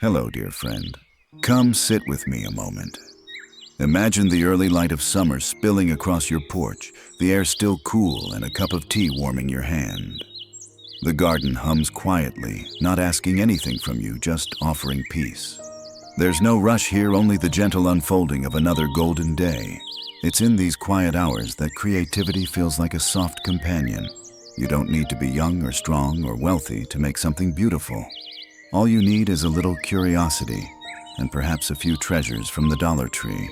Hello, dear friend. Come sit with me a moment. Imagine the early light of summer spilling across your porch, the air still cool and a cup of tea warming your hand. The garden hums quietly, not asking anything from you, just offering peace. There's no rush here, only the gentle unfolding of another golden day. It's in these quiet hours that creativity feels like a soft companion. You don't need to be young or strong or wealthy to make something beautiful. All you need is a little curiosity and perhaps a few treasures from the Dollar Tree.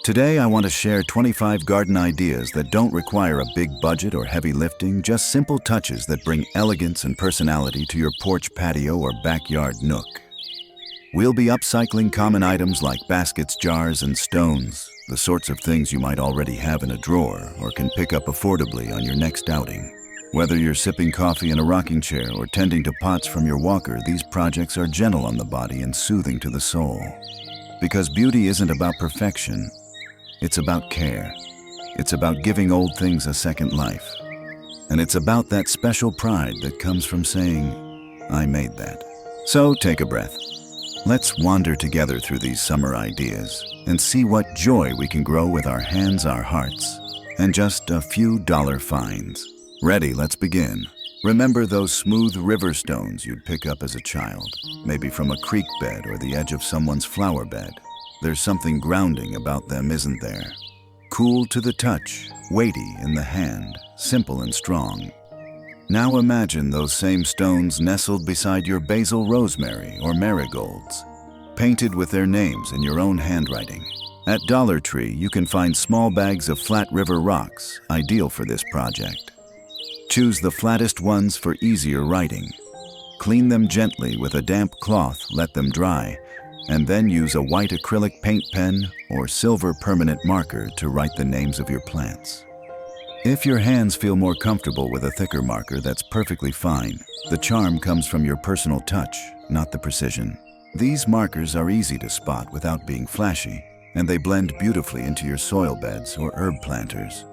Today I want to share 25 garden ideas that don't require a big budget or heavy lifting, just simple touches that bring elegance and personality to your porch, patio, or backyard nook. We'll be upcycling common items like baskets, jars, and stones, the sorts of things you might already have in a drawer or can pick up affordably on your next outing. Whether you're sipping coffee in a rocking chair or tending to pots from your walker, these projects are gentle on the body and soothing to the soul. Because beauty isn't about perfection, it's about care. It's about giving old things a second life. And it's about that special pride that comes from saying, I made that. So take a breath. Let's wander together through these summer ideas and see what joy we can grow with our hands, our hearts, and just a few dollar finds. Ready, let's begin. Remember those smooth river stones you'd pick up as a child, maybe from a creek bed or the edge of someone's flower bed. There's something grounding about them, isn't there? Cool to the touch, weighty in the hand, simple and strong. Now imagine those same stones nestled beside your basil, rosemary, or marigolds, painted with their names in your own handwriting. At Dollar Tree, you can find small bags of flat river rocks, ideal for this project. Choose the flattest ones for easier writing. Clean them gently with a damp cloth, let them dry, and then use a white acrylic paint pen or silver permanent marker to write the names of your plants. If your hands feel more comfortable with a thicker marker, that's perfectly fine. The charm comes from your personal touch, not the precision. These markers are easy to spot without being flashy, and they blend beautifully into your soil beds or herb planters.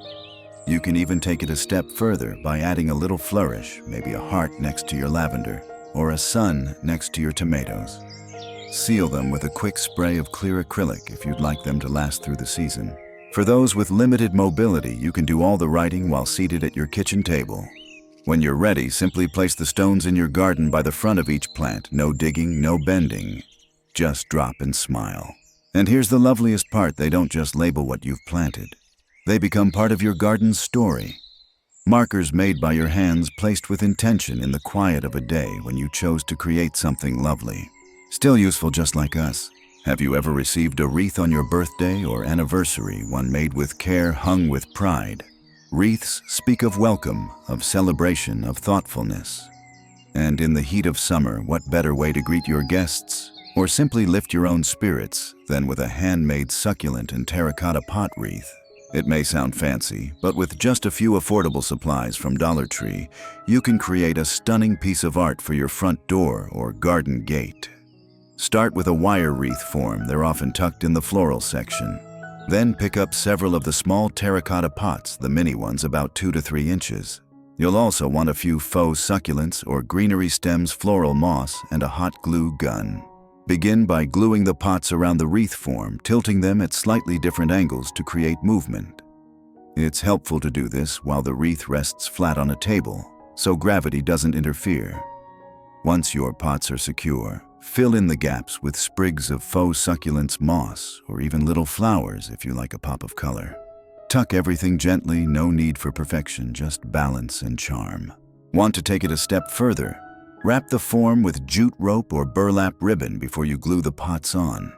You can even take it a step further by adding a little flourish, maybe a heart next to your lavender, or a sun next to your tomatoes. Seal them with a quick spray of clear acrylic if you'd like them to last through the season. For those with limited mobility, you can do all the writing while seated at your kitchen table. When you're ready, simply place the stones in your garden by the front of each plant. No digging, no bending. Just drop and smile. And here's the loveliest part, they don't just label what you've planted. They become part of your garden's story. Markers made by your hands, placed with intention in the quiet of a day when you chose to create something lovely. Still useful just like us. Have you ever received a wreath on your birthday or anniversary, one made with care, hung with pride? Wreaths speak of welcome, of celebration, of thoughtfulness. And in the heat of summer, what better way to greet your guests or simply lift your own spirits than with a handmade succulent and terracotta pot wreath? It may sound fancy, but with just a few affordable supplies from Dollar Tree, you can create a stunning piece of art for your front door or garden gate. Start with a wire wreath form. They're often tucked in the floral section. Then pick up several of the small terracotta pots, the mini ones about 2 to 3 inches. You'll also want a few faux succulents or greenery stems, floral moss, and a hot glue gun. Begin by gluing the pots around the wreath form, tilting them at slightly different angles to create movement. It's helpful to do this while the wreath rests flat on a table, so gravity doesn't interfere. Once your pots are secure, fill in the gaps with sprigs of faux succulents, moss, or even little flowers if you like a pop of color. Tuck everything gently, no need for perfection, just balance and charm. Want to take it a step further? Wrap the form with jute rope or burlap ribbon before you glue the pots on.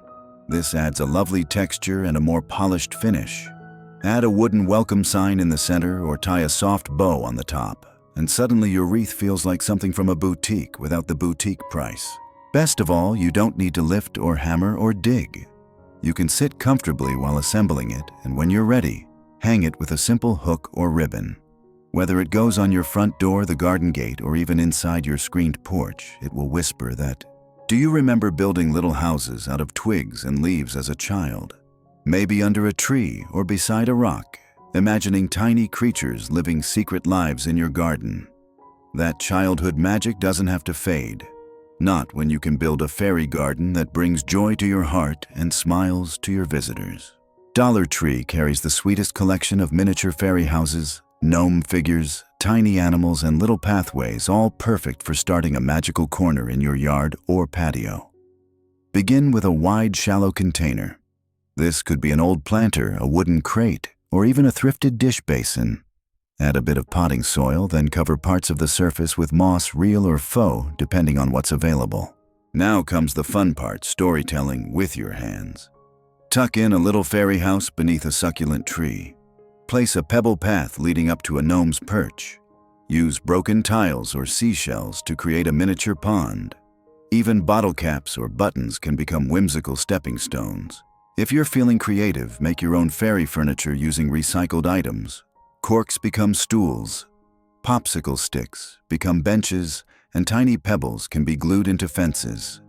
This adds a lovely texture and a more polished finish. Add a wooden welcome sign in the center or tie a soft bow on the top, and suddenly your wreath feels like something from a boutique without the boutique price. Best of all, you don't need to lift or hammer or dig. You can sit comfortably while assembling it, and when you're ready, hang it with a simple hook or ribbon. Whether it goes on your front door, the garden gate, or even inside your screened porch, it will whisper that, do you remember building little houses out of twigs and leaves as a child? Maybe under a tree or beside a rock, imagining tiny creatures living secret lives in your garden. That childhood magic doesn't have to fade. Not when you can build a fairy garden that brings joy to your heart and smiles to your visitors. Dollar Tree carries the sweetest collection of miniature fairy houses, gnome figures, tiny animals, and little pathways, all perfect for starting a magical corner in your yard or patio. Begin with a wide, shallow container. This could be an old planter, a wooden crate, or even a thrifted dish basin. Add a bit of potting soil, then cover parts of the surface with moss, real or faux, depending on what's available. Now comes the fun part, storytelling with your hands. Tuck in a little fairy house beneath a succulent tree. Place a pebble path leading up to a gnome's perch. Use broken tiles or seashells to create a miniature pond. Even bottle caps or buttons can become whimsical stepping stones. If you're feeling creative, make your own fairy furniture using recycled items. Corks become stools. Popsicle sticks become benches, and tiny pebbles can be glued into fences.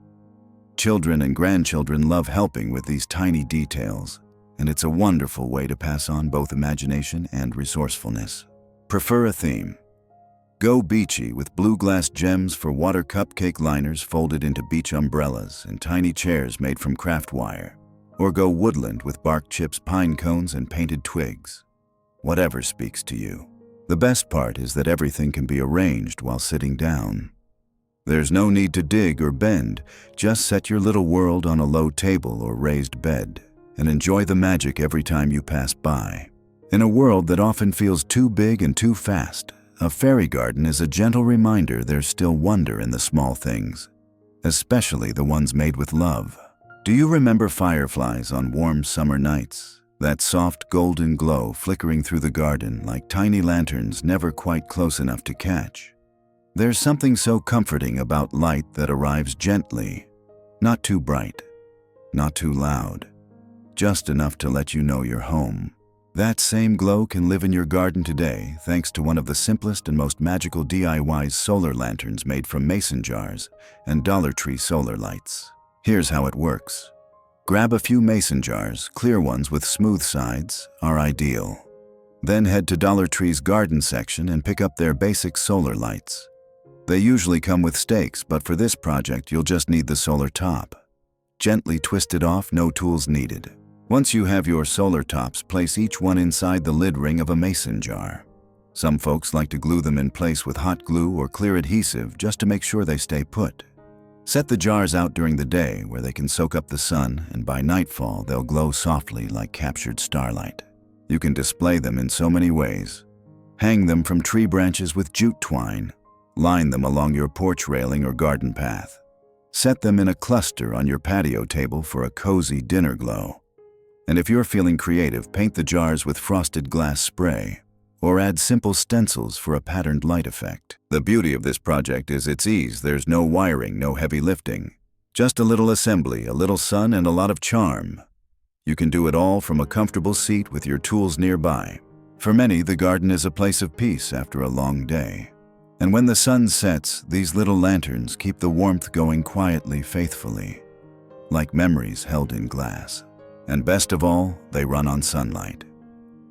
Children and grandchildren love helping with these tiny details, and it's a wonderful way to pass on both imagination and resourcefulness. Prefer a theme. Go beachy with blue glass gems for water cupcake liners folded into beach umbrellas and tiny chairs made from craft wire. Or go woodland with bark chips, pine cones, and painted twigs. Whatever speaks to you. The best part is that everything can be arranged while sitting down. There's no need to dig or bend, just set your little world on a low table or raised bed and enjoy the magic every time you pass by. In a world that often feels too big and too fast, a fairy garden is a gentle reminder there's still wonder in the small things, especially the ones made with love. Do you remember fireflies on warm summer nights? That soft golden glow flickering through the garden like tiny lanterns never quite close enough to catch. There's something so comforting about light that arrives gently, not too bright, not too loud, just enough to let you know you're home. That same glow can live in your garden today thanks to one of the simplest and most magical DIYs, solar lanterns made from mason jars and Dollar Tree solar lights. Here's how it works. Grab a few mason jars, clear ones with smooth sides are ideal. Then head to Dollar Tree's garden section and pick up their basic solar lights. They usually come with stakes, but for this project you'll just need the solar top. Gently twist it off, no tools needed. Once you have your solar tops, place each one inside the lid ring of a mason jar. Some folks like to glue them in place with hot glue or clear adhesive just to make sure they stay put. Set the jars out during the day where they can soak up the sun, and by nightfall they'll glow softly like captured starlight. You can display them in so many ways. Hang them from tree branches with jute twine. Line them along your porch railing or garden path. Set them in a cluster on your patio table for a cozy dinner glow. And if you're feeling creative, paint the jars with frosted glass spray, or add simple stencils for a patterned light effect. The beauty of this project is its ease. There's no wiring, no heavy lifting. Just a little assembly, a little sun, and a lot of charm. You can do it all from a comfortable seat with your tools nearby. For many, the garden is a place of peace after a long day. And when the sun sets, these little lanterns keep the warmth going quietly, faithfully, like memories held in glass. And best of all, they run on sunlight.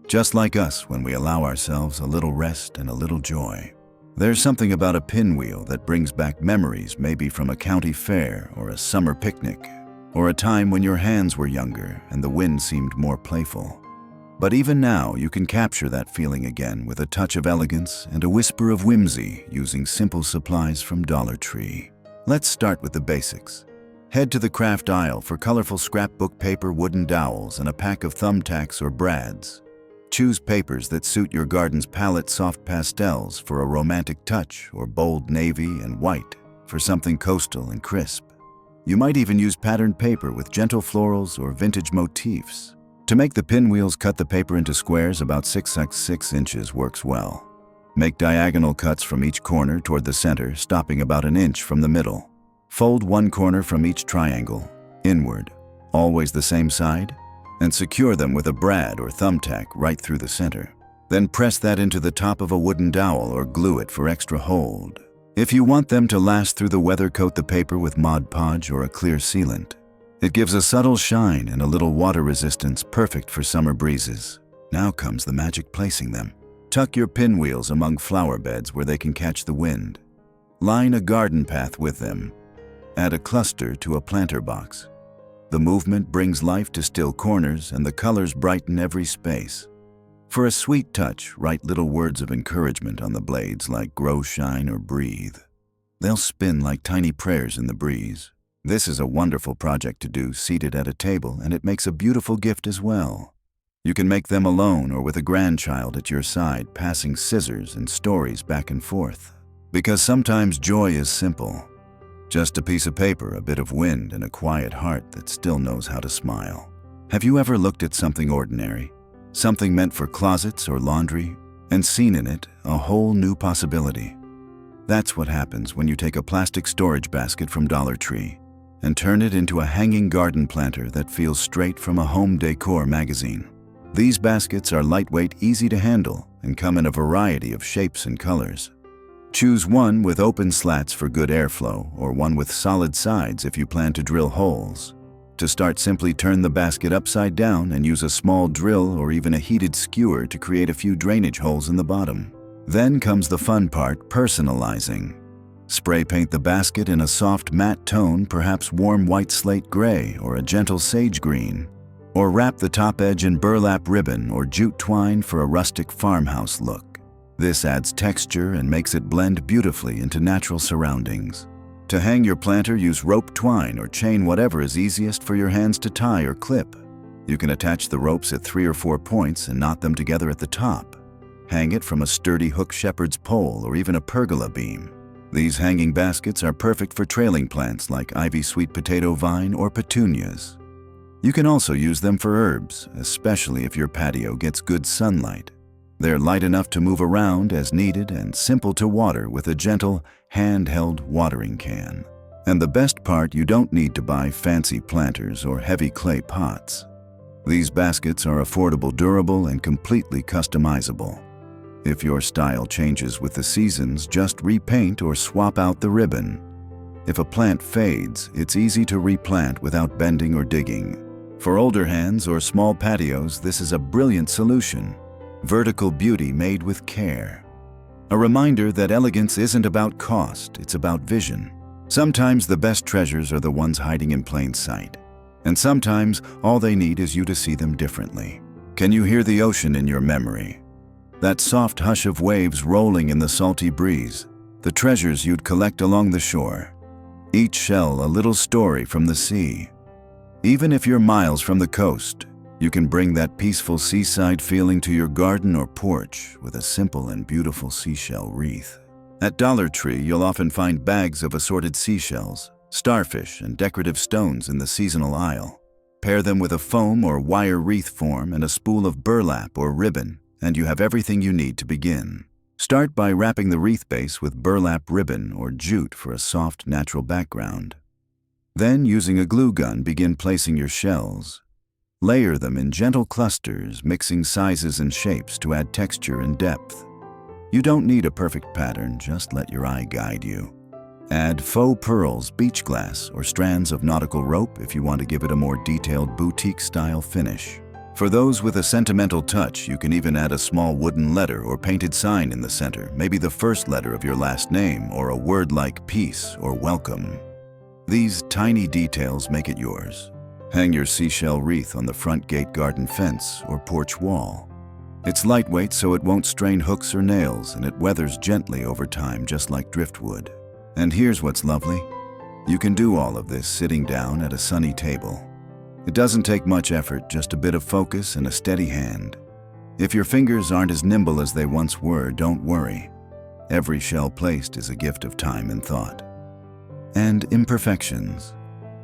Just like us when we allow ourselves a little rest and a little joy. There's something about a pinwheel that brings back memories, maybe from a county fair or a summer picnic, or a time when your hands were younger and the wind seemed more playful. But even now, you can capture that feeling again with a touch of elegance and a whisper of whimsy using simple supplies from Dollar Tree. Let's start with the basics. Head to the craft aisle for colorful scrapbook paper, wooden dowels, and a pack of thumbtacks or brads. Choose papers that suit your garden's palette, soft pastels for a romantic touch, or bold navy and white for something coastal and crisp. You might even use patterned paper with gentle florals or vintage motifs. To make the pinwheels, cut the paper into squares about 6 x 6 inches works well. Make diagonal cuts from each corner toward the center, stopping about an inch from the middle. Fold one corner from each triangle, inward, always the same side, and secure them with a brad or thumbtack right through the center. Then press that into the top of a wooden dowel or glue it for extra hold. If you want them to last through the weather, coat the paper with Mod Podge or a clear sealant. It gives a subtle shine and a little water resistance, perfect for summer breezes. Now comes the magic placing them. Tuck your pinwheels among flower beds where they can catch the wind. Line a garden path with them. Add a cluster to a planter box. The movement brings life to still corners and the colors brighten every space. For a sweet touch, write little words of encouragement on the blades like grow, shine, or breathe. They'll spin like tiny prayers in the breeze. This is a wonderful project to do seated at a table, and it makes a beautiful gift as well. You can make them alone or with a grandchild at your side, passing scissors and stories back and forth. Because sometimes joy is simple. Just a piece of paper, a bit of wind, and a quiet heart that still knows how to smile. Have you ever looked at something ordinary, something meant for closets or laundry, and seen in it a whole new possibility? That's what happens when you take a plastic storage basket from Dollar Tree and turn it into a hanging garden planter that feels straight from a home decor magazine. These baskets are lightweight, easy to handle, and come in a variety of shapes and colors. Choose one with open slats for good airflow, or one with solid sides if you plan to drill holes. To start, simply turn the basket upside down and use a small drill or even a heated skewer to create a few drainage holes in the bottom. Then comes the fun part, personalizing. Spray paint the basket in a soft matte tone, perhaps warm white slate gray or a gentle sage green. Or wrap the top edge in burlap ribbon or jute twine for a rustic farmhouse look. This adds texture and makes it blend beautifully into natural surroundings. To hang your planter, use rope, twine, or chain, whatever is easiest for your hands to tie or clip. You can attach the ropes at 3 or 4 points and knot them together at the top. Hang it from a sturdy hook shepherd's pole or even a pergola beam. These hanging baskets are perfect for trailing plants like ivy sweet potato vine or petunias. You can also use them for herbs, especially if your patio gets good sunlight. They're light enough to move around as needed and simple to water with a gentle, handheld watering can. And the best part, you don't need to buy fancy planters or heavy clay pots. These baskets are affordable, durable, and completely customizable. If your style changes with the seasons, just repaint or swap out the ribbon. If a plant fades, it's easy to replant without bending or digging. For older hands or small patios, this is a brilliant solution. Vertical beauty made with care. A reminder that elegance isn't about cost, it's about vision. Sometimes the best treasures are the ones hiding in plain sight. And sometimes all they need is you to see them differently. Can you hear the ocean in your memory? That soft hush of waves rolling in the salty breeze, the treasures you'd collect along the shore. Each shell a little story from the sea. Even if you're miles from the coast, you can bring that peaceful seaside feeling to your garden or porch with a simple and beautiful seashell wreath. At Dollar Tree, you'll often find bags of assorted seashells, starfish, and decorative stones in the seasonal aisle. Pair them with a foam or wire wreath form and a spool of burlap or ribbon, and you have everything you need to begin. Start by wrapping the wreath base with burlap ribbon or jute for a soft, natural background. Then, using a glue gun, begin placing your shells. Layer them in gentle clusters, mixing sizes and shapes to add texture and depth. You don't need a perfect pattern, just let your eye guide you. Add faux pearls, beach glass, or strands of nautical rope if you want to give it a more detailed boutique-style finish. For those with a sentimental touch, you can even add a small wooden letter or painted sign in the center, maybe the first letter of your last name or a word like peace or welcome. These tiny details make it yours. Hang your seashell wreath on the front gate garden fence or porch wall. It's lightweight so it won't strain hooks or nails, and it weathers gently over time just like driftwood. And here's what's lovely. You can do all of this sitting down at a sunny table. It doesn't take much effort, just a bit of focus and a steady hand. If your fingers aren't as nimble as they once were, don't worry. Every shell placed is a gift of time and thought. And imperfections,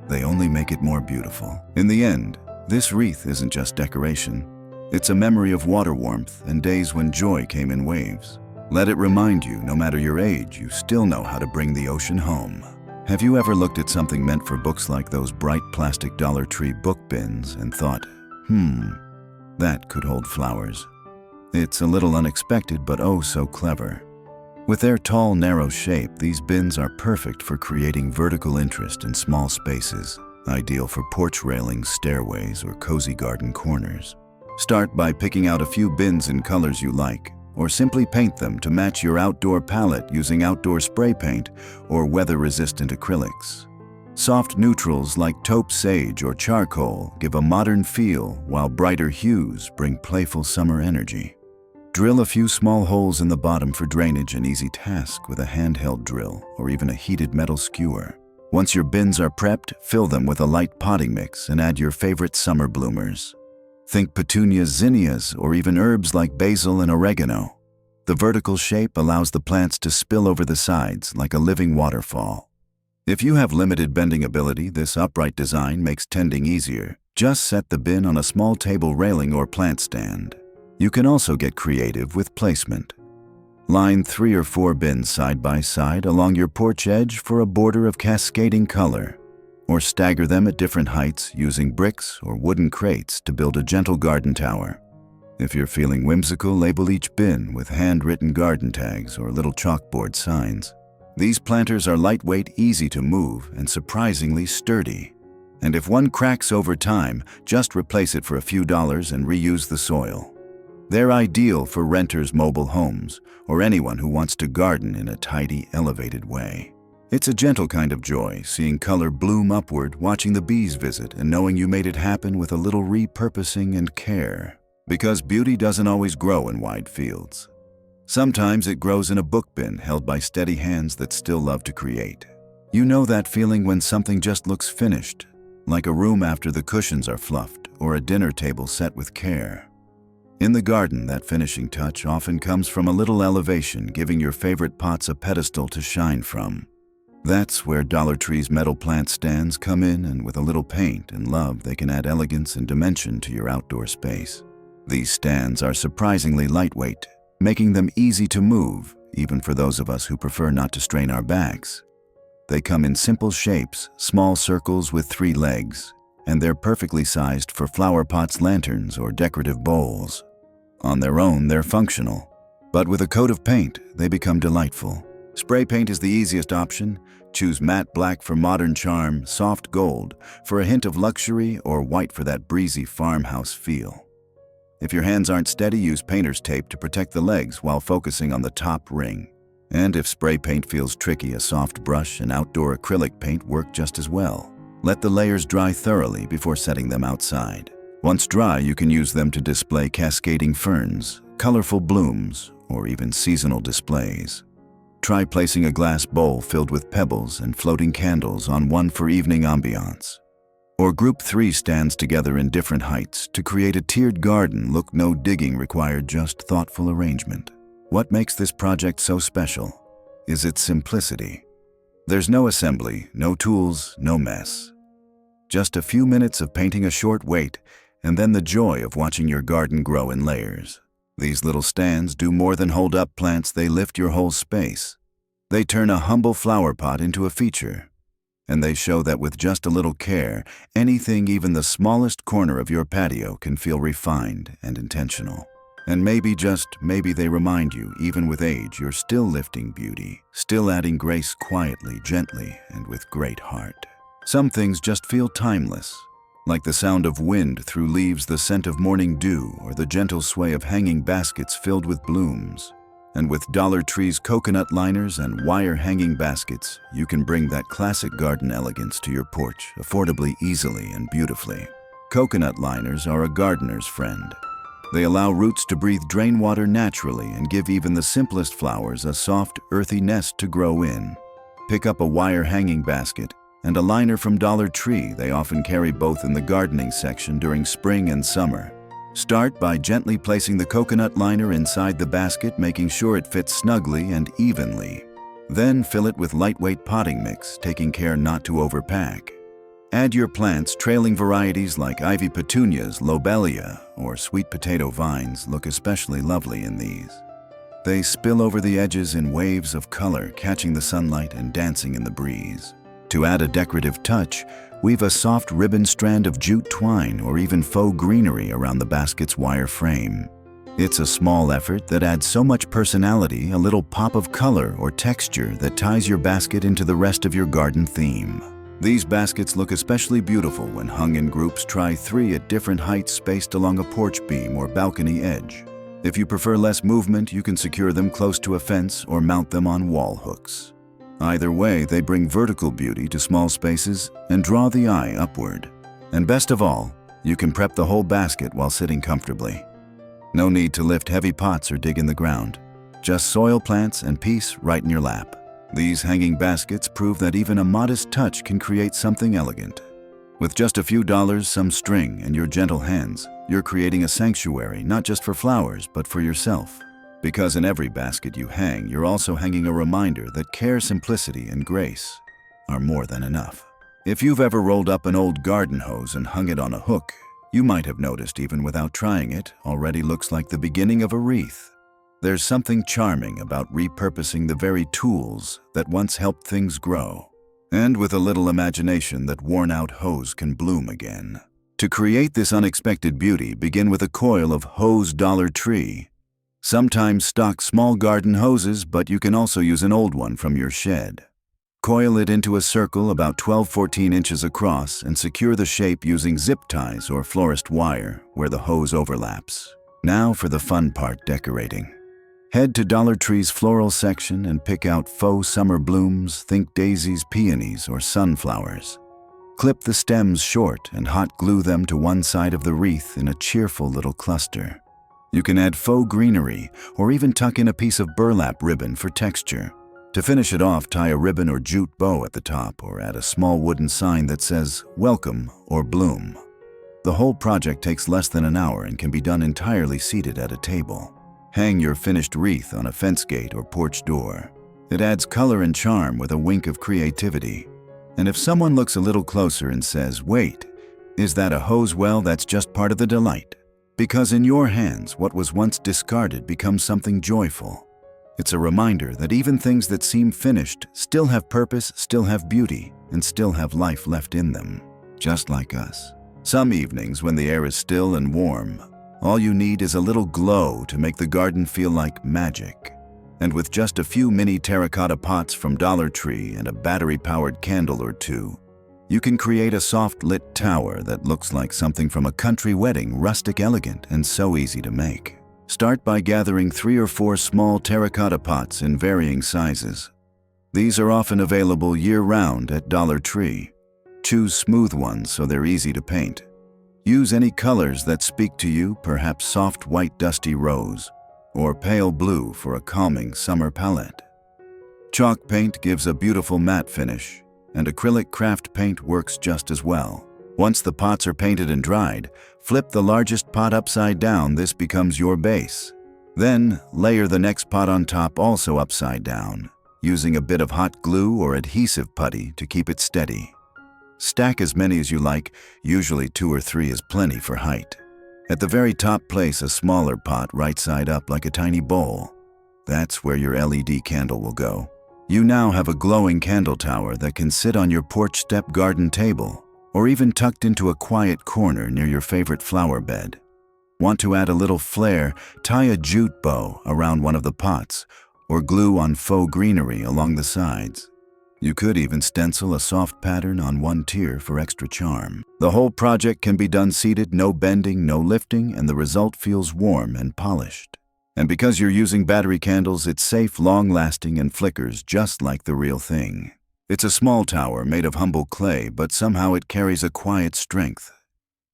they only make it more beautiful. In the end, this wreath isn't just decoration. It's a memory of water warmth and days when joy came in waves. Let it remind you, no matter your age, you still know how to bring the ocean home. Have you ever looked at something meant for books like those bright plastic Dollar Tree book bins and thought, that could hold flowers? It's a little unexpected, but oh so clever. With their tall, narrow shape, these bins are perfect for creating vertical interest in small spaces, ideal for porch railings, stairways, or cozy garden corners. Start by picking out a few bins in colors you like, or simply paint them to match your outdoor palette using outdoor spray paint or weather-resistant acrylics. Soft neutrals like taupe sage or charcoal give a modern feel, while brighter hues bring playful summer energy. Drill a few small holes in the bottom for drainage, an easy task with a handheld drill or even a heated metal skewer. Once your bins are prepped, fill them with a light potting mix and add your favorite summer bloomers. Think petunias, zinnias, or even herbs like basil and oregano. The vertical shape allows the plants to spill over the sides like a living waterfall. If you have limited bending ability, this upright design makes tending easier. Just set the bin on a small table railing or plant stand. You can also get creative with placement. Line 3 or 4 bins side by side along your porch edge for a border of cascading color, or stagger them at different heights using bricks or wooden crates to build a gentle garden tower. If you're feeling whimsical, label each bin with handwritten garden tags or little chalkboard signs. These planters are lightweight, easy to move, and surprisingly sturdy. And if one cracks over time, just replace it for a few dollars and reuse the soil. They're ideal for renters' mobile homes or anyone who wants to garden in a tidy, elevated way. It's a gentle kind of joy, seeing color bloom upward, watching the bees visit, and knowing you made it happen with a little repurposing and care. Because beauty doesn't always grow in wide fields. Sometimes it grows in a book bin held by steady hands that still love to create. You know that feeling when something just looks finished, like a room after the cushions are fluffed or a dinner table set with care. In the garden, that finishing touch often comes from a little elevation, giving your favorite pots a pedestal to shine from. That's where Dollar Tree's metal plant stands come in, and with a little paint and love, they can add elegance and dimension to your outdoor space. These stands are surprisingly lightweight, making them easy to move, even for those of us who prefer not to strain our backs. They come in simple shapes, small circles with 3 legs, and they're perfectly sized for flower pots, lanterns, or decorative bowls. On their own, they're functional, but with a coat of paint, they become delightful. Spray paint is the easiest option. Choose matte black for modern charm, soft gold for a hint of luxury, or white for that breezy farmhouse feel. If your hands aren't steady, use painter's tape to protect the legs while focusing on the top ring. And if spray paint feels tricky, a soft brush and outdoor acrylic paint work just as well. Let the layers dry thoroughly before setting them outside. Once dry, you can use them to display cascading ferns, colorful blooms, or even seasonal displays. Try placing a glass bowl filled with pebbles and floating candles on one for evening ambiance. Or group 3 stands together in different heights to create a tiered garden look. No digging required, just thoughtful arrangement. What makes this project so special is its simplicity. There's no assembly, no tools, no mess. Just a few minutes of painting, a short wait, and then the joy of watching your garden grow in layers. These little stands do more than hold up plants, they lift your whole space. They turn a humble flower pot into a feature. And they show that with just a little care, anything, even the smallest corner of your patio, can feel refined and intentional. And maybe, just maybe, they remind you, even with age, you're still lifting beauty, still adding grace quietly, gently, and with great heart. Some things just feel timeless, like the sound of wind through leaves, the scent of morning dew, or the gentle sway of hanging baskets filled with blooms. And with Dollar Tree's coconut liners and wire hanging baskets, you can bring that classic garden elegance to your porch affordably, easily, and beautifully. Coconut liners are a gardener's friend. They allow roots to breathe drain water naturally and give even the simplest flowers a soft, earthy nest to grow in. Pick up a wire hanging basket and a liner from Dollar Tree. They often carry both in the gardening section during spring and summer. Start by gently placing the coconut liner inside the basket, making sure it fits snugly and evenly. Then fill it with lightweight potting mix, taking care not to overpack. Add your plants. Trailing varieties like ivy petunias, lobelia, or sweet potato vines look especially lovely in these. They spill over the edges in waves of color, catching the sunlight and dancing in the breeze. To add a decorative touch, weave a soft ribbon strand of jute twine or even faux greenery around the basket's wire frame. It's a small effort that adds so much personality, a little pop of color or texture that ties your basket into the rest of your garden theme. These baskets look especially beautiful when hung in groups. Try 3 at different heights spaced along a porch beam or balcony edge. If you prefer less movement, you can secure them close to a fence or mount them on wall hooks. Either way, they bring vertical beauty to small spaces and draw the eye upward. And best of all, you can prep the whole basket while sitting comfortably. No need to lift heavy pots or dig in the ground. Just soil plants and peace right in your lap. These hanging baskets prove that even a modest touch can create something elegant. With just a few dollars, some string, and your gentle hands, you're creating a sanctuary not just for flowers, but for yourself. Because in every basket you hang, you're also hanging a reminder that care, simplicity, and grace are more than enough. If you've ever rolled up an old garden hose and hung it on a hook, you might have noticed, even without trying it, already looks like the beginning of a wreath. There's something charming about repurposing the very tools that once helped things grow. And with a little imagination, that worn-out hose can bloom again. To create this unexpected beauty, begin with a coil of hose Dollar Tree. Sometimes stock small garden hoses, but you can also use an old one from your shed. Coil it into a circle about 12-14 inches across and secure the shape using zip ties or florist wire where the hose overlaps. Now for the fun part, decorating. Head to Dollar Tree's floral section and pick out faux summer blooms, think daisies, peonies, or sunflowers. Clip the stems short and hot glue them to one side of the wreath in a cheerful little cluster. You can add faux greenery or even tuck in a piece of burlap ribbon for texture. To finish it off, tie a ribbon or jute bow at the top or add a small wooden sign that says "Welcome" or "Bloom." The whole project takes less than an hour and can be done entirely seated at a table. Hang your finished wreath on a fence gate or porch door. It adds color and charm with a wink of creativity. And if someone looks a little closer and says, "Wait, is that a hose?" well, that's just part of the delight. Because in your hands, what was once discarded becomes something joyful. It's a reminder that even things that seem finished still have purpose, still have beauty, and still have life left in them, just like us. Some evenings, when the air is still and warm, all you need is a little glow to make the garden feel like magic. And with just a few mini terracotta pots from Dollar Tree and a battery-powered candle or two, you can create a soft-lit tower that looks like something from a country wedding, rustic, elegant, and so easy to make. Start by gathering 3 or 4 small terracotta pots in varying sizes. These are often available year-round at Dollar Tree. Choose smooth ones so they're easy to paint. Use any colors that speak to you, perhaps soft white dusty rose, or pale blue for a calming summer palette. Chalk paint gives a beautiful matte finish, and acrylic craft paint works just as well. Once the pots are painted and dried, flip the largest pot upside down. This becomes your base. Then, layer the next pot on top, also upside down, using a bit of hot glue or adhesive putty to keep it steady. Stack as many as you like, usually 2 or 3 is plenty for height. At the very top, place a smaller pot right side up like a tiny bowl. That's where your LED candle will go. You now have a glowing candle tower that can sit on your porch step, garden table, or even tucked into a quiet corner near your favorite flower bed. Want to add a little flair? Tie a jute bow around one of the pots, or glue on faux greenery along the sides. You could even stencil a soft pattern on one tier for extra charm. The whole project can be done seated, no bending, no lifting, and the result feels warm and polished. And because you're using battery candles, it's safe, long-lasting, and flickers just like the real thing. It's a small tower made of humble clay, but somehow it carries a quiet strength.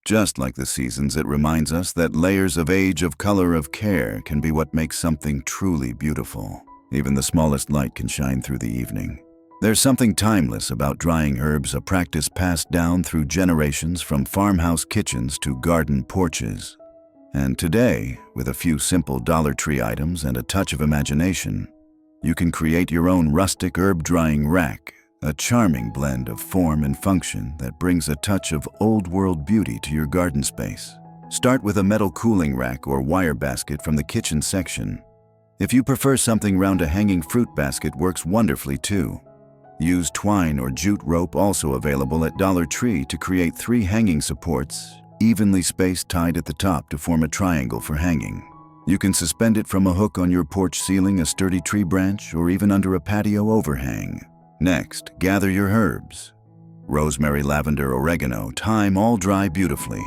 Just like the seasons, it reminds us that layers of age, of color, of care can be what makes something truly beautiful. Even the smallest light can shine through the evening. There's something timeless about drying herbs, a practice passed down through generations from farmhouse kitchens to garden porches. And today, with a few simple Dollar Tree items and a touch of imagination, you can create your own rustic herb drying rack, a charming blend of form and function that brings a touch of old-world beauty to your garden space. Start with a metal cooling rack or wire basket from the kitchen section. If you prefer something round, a hanging fruit basket works wonderfully too. Use twine or jute rope, also available at Dollar Tree, to create 3 hanging supports, evenly spaced, tied at the top to form a triangle for hanging. You can suspend it from a hook on your porch ceiling, a sturdy tree branch, or even under a patio overhang. Next, gather your herbs. Rosemary, lavender, oregano, thyme all dry beautifully.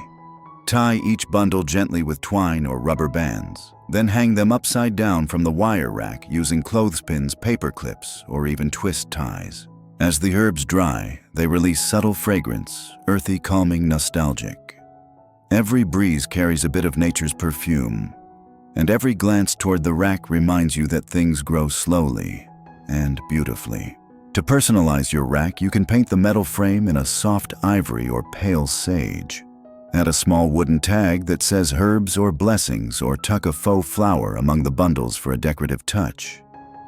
Tie each bundle gently with twine or rubber bands, then hang them upside down from the wire rack using clothespins, paper clips, or even twist ties. As the herbs dry, they release subtle fragrance, earthy, calming, nostalgic. Every breeze carries a bit of nature's perfume, and every glance toward the rack reminds you that things grow slowly and beautifully. To personalize your rack, you can paint the metal frame in a soft ivory or pale sage. Add a small wooden tag that says herbs or blessings, or tuck a faux flower among the bundles for a decorative touch.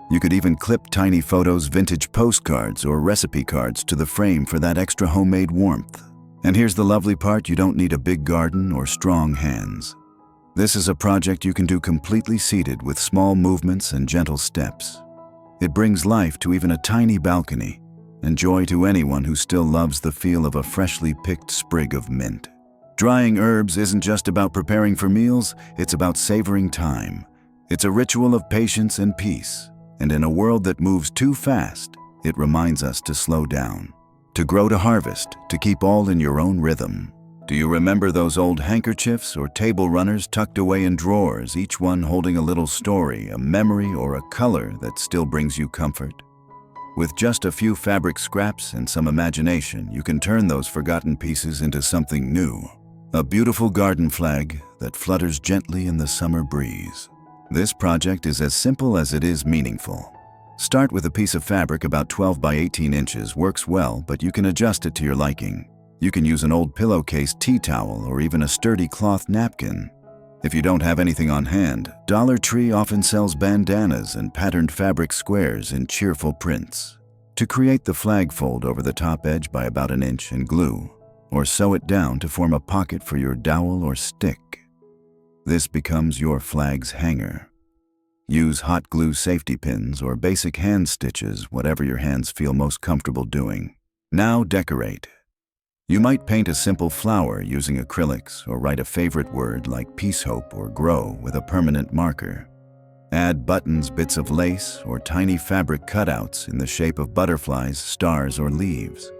You could even clip tiny photos, vintage postcards, or recipe cards to the frame for that extra homemade warmth. And here's the lovely part: you don't need a big garden or strong hands. This is a project you can do completely seated with small movements and gentle steps. It brings life to even a tiny balcony, and joy to anyone who still loves the feel of a freshly picked sprig of mint. Drying herbs isn't just about preparing for meals, it's about savoring time. It's a ritual of patience and peace, and in a world that moves too fast, it reminds us to slow down, to grow, to harvest, to keep all in your own rhythm. Do you remember those old handkerchiefs or table runners tucked away in drawers, each one holding a little story, a memory, or a color that still brings you comfort? With just a few fabric scraps and some imagination, you can turn those forgotten pieces into something new. A beautiful garden flag that flutters gently in the summer breeze. This project is as simple as it is meaningful. Start with a piece of fabric about 12 by 18 inches. Works well, but you can adjust it to your liking. You can use an old pillowcase, tea towel, or even a sturdy cloth napkin. If you don't have anything on hand, Dollar Tree often sells bandanas and patterned fabric squares in cheerful prints. To create the flag, fold over the top edge by about an inch and glue, or sew it down to form a pocket for your dowel or stick. This becomes your flag's hanger. Use hot glue, safety pins, or basic hand stitches, whatever your hands feel most comfortable doing. Now decorate. You might paint a simple flower using acrylics, or write a favorite word like peace, hope, or grow with a permanent marker. Add buttons, bits of lace, or tiny fabric cutouts in the shape of butterflies, stars, or leaves.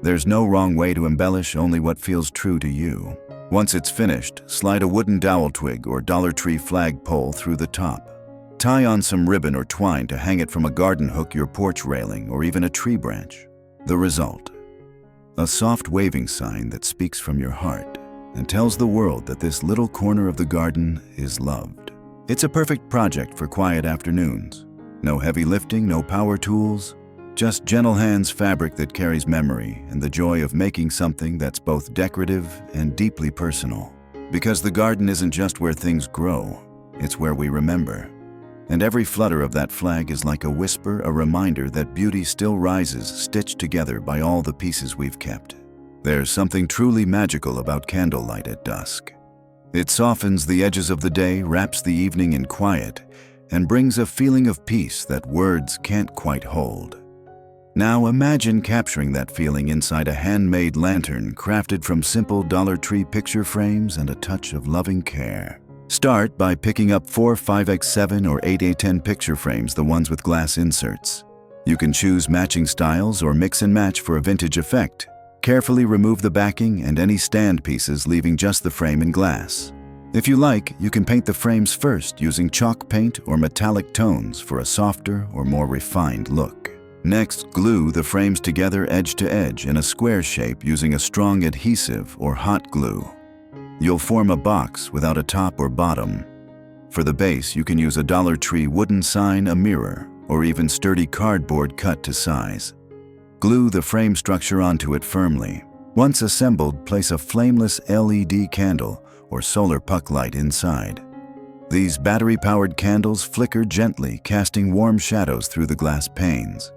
There's no wrong way to embellish, only what feels true to you. Once it's finished, slide a wooden dowel twig or Dollar Tree flag pole through the top. Tie on some ribbon or twine to hang it from a garden hook, your porch railing, or even a tree branch. The result: a soft waving sign that speaks from your heart and tells the world that this little corner of the garden is loved. It's a perfect project for quiet afternoons. No heavy lifting, no power tools, just gentle hands, fabric that carries memory, and the joy of making something that's both decorative and deeply personal. Because the garden isn't just where things grow, it's where we remember. And every flutter of that flag is like a whisper, a reminder that beauty still rises, stitched together by all the pieces we've kept. There's something truly magical about candlelight at dusk. It softens the edges of the day, wraps the evening in quiet, and brings a feeling of peace that words can't quite hold. Now imagine capturing that feeling inside a handmade lantern crafted from simple Dollar Tree picture frames and a touch of loving care. Start by picking up 4 5x7 or 8x10 picture frames, the ones with glass inserts. You can choose matching styles or mix and match for a vintage effect. Carefully remove the backing and any stand pieces, leaving just the frame in glass. If you like, you can paint the frames first using chalk paint or metallic tones for a softer or more refined look. Next, glue the frames together edge to edge in a square shape using a strong adhesive or hot glue. You'll form a box without a top or bottom. For the base, you can use a Dollar Tree wooden sign, a mirror, or even sturdy cardboard cut to size. Glue the frame structure onto it firmly. Once assembled, place a flameless LED candle or solar puck light inside. These battery-powered candles flicker gently, casting warm shadows through the glass panes.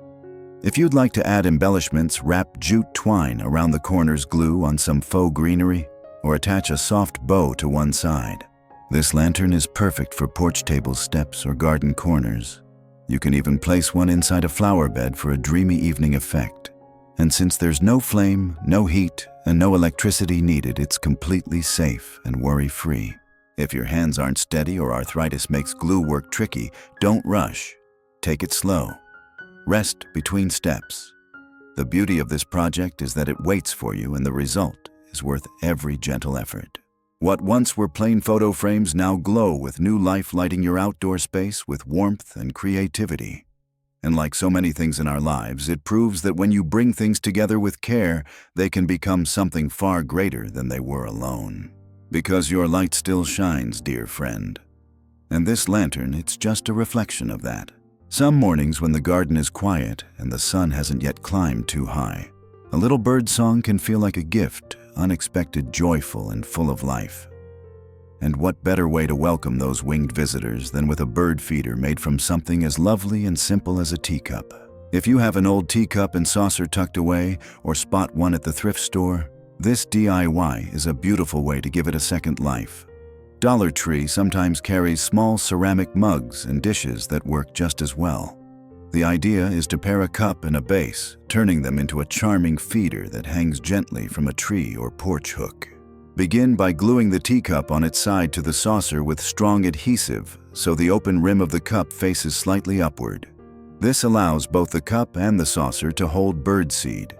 If you'd like to add embellishments, wrap jute twine around the corners, glue on some faux greenery, or attach a soft bow to one side. This lantern is perfect for porch tables, steps, or garden corners. You can even place one inside a flower bed for a dreamy evening effect. And since there's no flame, no heat, and no electricity needed, it's completely safe and worry-free. If your hands aren't steady or arthritis makes glue work tricky, don't rush. Take it slow. Rest between steps. The beauty of this project is that it waits for you, and the result is worth every gentle effort. What once were plain photo frames now glow with new life, lighting your outdoor space with warmth and creativity. And like so many things in our lives, it proves that when you bring things together with care, they can become something far greater than they were alone. Because your light still shines, dear friend. And this lantern, it's just a reflection of that. Some mornings when the garden is quiet and the sun hasn't yet climbed too high, a little bird song can feel like a gift, unexpected, joyful, and full of life. And what better way to welcome those winged visitors than with a bird feeder made from something as lovely and simple as a teacup. If you have an old teacup and saucer tucked away or spot one at the thrift store, this DIY is a beautiful way to give it a second life. Dollar Tree sometimes carries small ceramic mugs and dishes that work just as well. The idea is to pair a cup and a base, turning them into a charming feeder that hangs gently from a tree or porch hook. Begin by gluing the teacup on its side to the saucer with strong adhesive so the open rim of the cup faces slightly upward. This allows both the cup and the saucer to hold birdseed.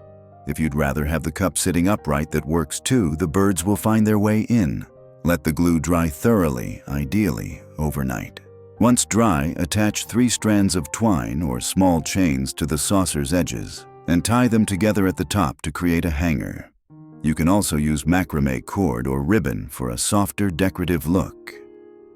If you'd rather have the cup sitting upright, that works too. The birds will find their way in. Let the glue dry thoroughly, ideally overnight. Once dry, attach 3 strands of twine or small chains to the saucer's edges and tie them together at the top to create a hanger. You can also use macrame cord or ribbon for a softer, decorative look.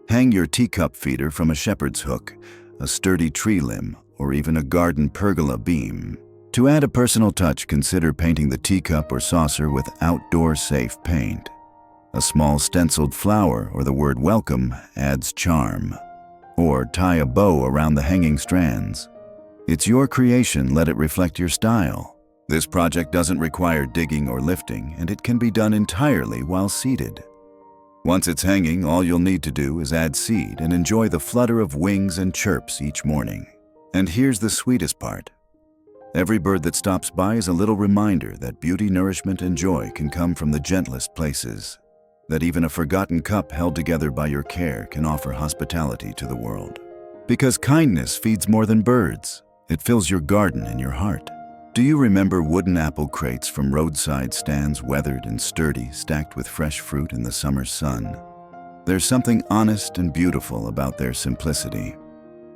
Hang your teacup feeder from a shepherd's hook, a sturdy tree limb, or even a garden pergola beam. To add a personal touch, consider painting the teacup or saucer with outdoor-safe paint. A small stenciled flower or the word welcome adds charm. Or tie a bow around the hanging strands. It's your creation, let it reflect your style. This project doesn't require digging or lifting, and it can be done entirely while seated. Once it's hanging, all you'll need to do is add seed and enjoy the flutter of wings and chirps each morning. And here's the sweetest part. Every bird that stops by is a little reminder that beauty, nourishment, and joy can come from the gentlest places. That even a forgotten cup held together by your care can offer hospitality to the world. Because kindness feeds more than birds. It fills your garden and your heart. Do you remember wooden apple crates from roadside stands, weathered and sturdy, stacked with fresh fruit in the summer sun? There's something honest and beautiful about their simplicity.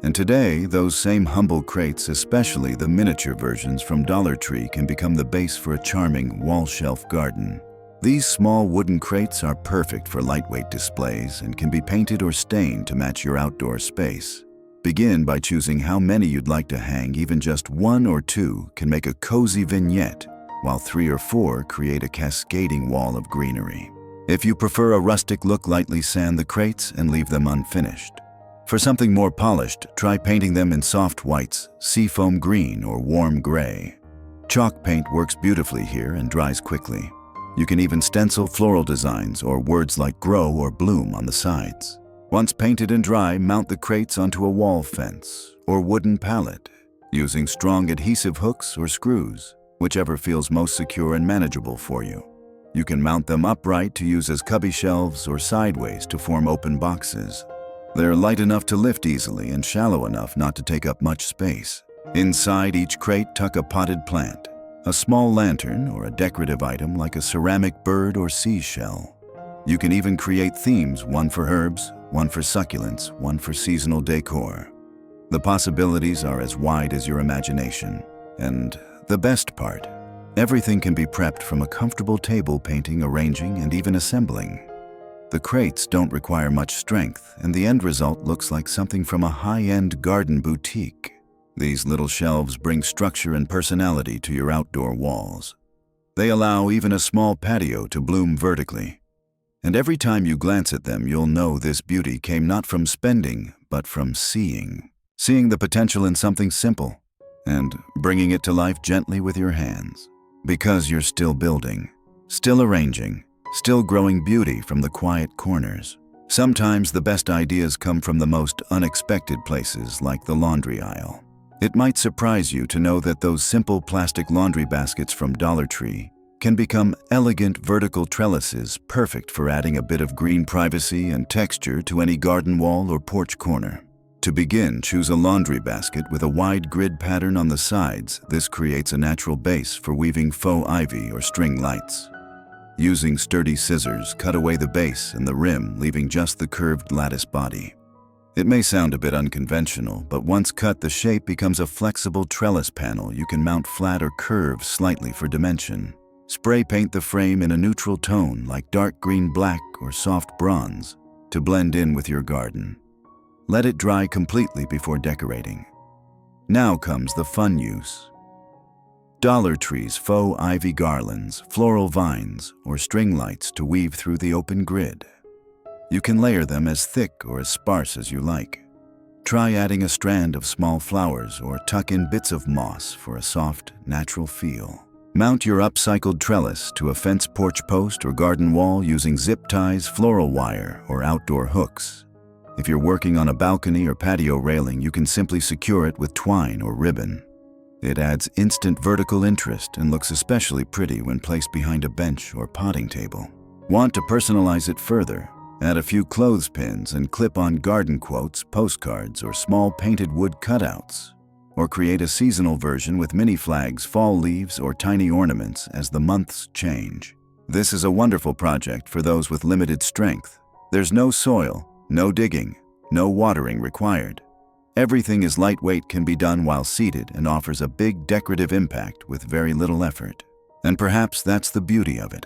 And today, those same humble crates, especially the miniature versions from Dollar Tree, can become the base for a charming wall-shelf garden. These small wooden crates are perfect for lightweight displays and can be painted or stained to match your outdoor space. Begin by choosing how many you'd like to hang. Even just 1 or 2 can make a cozy vignette, while 3 or 4 create a cascading wall of greenery. If you prefer a rustic look, lightly sand the crates and leave them unfinished. For something more polished, try painting them in soft whites, seafoam green, or warm gray. Chalk paint works beautifully here and dries quickly. You can even stencil floral designs or words like grow or bloom on the sides. Once painted and dry, mount the crates onto a wall fence or wooden pallet, using strong adhesive hooks or screws, whichever feels most secure and manageable for you. You can mount them upright to use as cubby shelves or sideways to form open boxes. They're light enough to lift easily and shallow enough not to take up much space. Inside each crate, tuck a potted plant, a small lantern, or a decorative item like a ceramic bird or seashell. You can even create themes, one for herbs, one for succulents, one for seasonal decor. The possibilities are as wide as your imagination. And the best part, everything can be prepped from a comfortable table, painting, arranging, and even assembling. The crates don't require much strength, and the end result looks like something from a high-end garden boutique. These little shelves bring structure and personality to your outdoor walls. They allow even a small patio to bloom vertically. And every time you glance at them, you'll know this beauty came not from spending, but from seeing. Seeing the potential in something simple, and bringing it to life gently with your hands. Because you're still building, still arranging, still growing beauty from the quiet corners. Sometimes the best ideas come from the most unexpected places, like the laundry aisle. It might surprise you to know that those simple plastic laundry baskets from Dollar Tree can become elegant vertical trellises, perfect for adding a bit of green privacy and texture to any garden wall or porch corner. To begin, choose a laundry basket with a wide grid pattern on the sides. This creates a natural base for weaving faux ivy or string lights. Using sturdy scissors, cut away the base and the rim, leaving just the curved lattice body. It may sound a bit unconventional, but once cut, the shape becomes a flexible trellis panel you can mount flat or curve slightly for dimension. Spray paint the frame in a neutral tone like dark green black or soft bronze to blend in with your garden. Let it dry completely before decorating. Now comes the fun use. Dollar Tree's faux ivy garlands, floral vines, or string lights to weave through the open grid. You can layer them as thick or as sparse as you like. Try adding a strand of small flowers or tuck in bits of moss for a soft, natural feel. Mount your upcycled trellis to a fence porch post or garden wall using zip ties, floral wire, or outdoor hooks. If you're working on a balcony or patio railing, you can simply secure it with twine or ribbon. It adds instant vertical interest and looks especially pretty when placed behind a bench or potting table. Want to personalize it further? Add a few clothespins and clip-on garden quotes, postcards, or small painted wood cutouts. Or create a seasonal version with mini flags, fall leaves, or tiny ornaments as the months change. This is a wonderful project for those with limited strength. There's no soil, no digging, no watering required. Everything is lightweight, can be done while seated, and offers a big decorative impact with very little effort. And perhaps that's the beauty of it.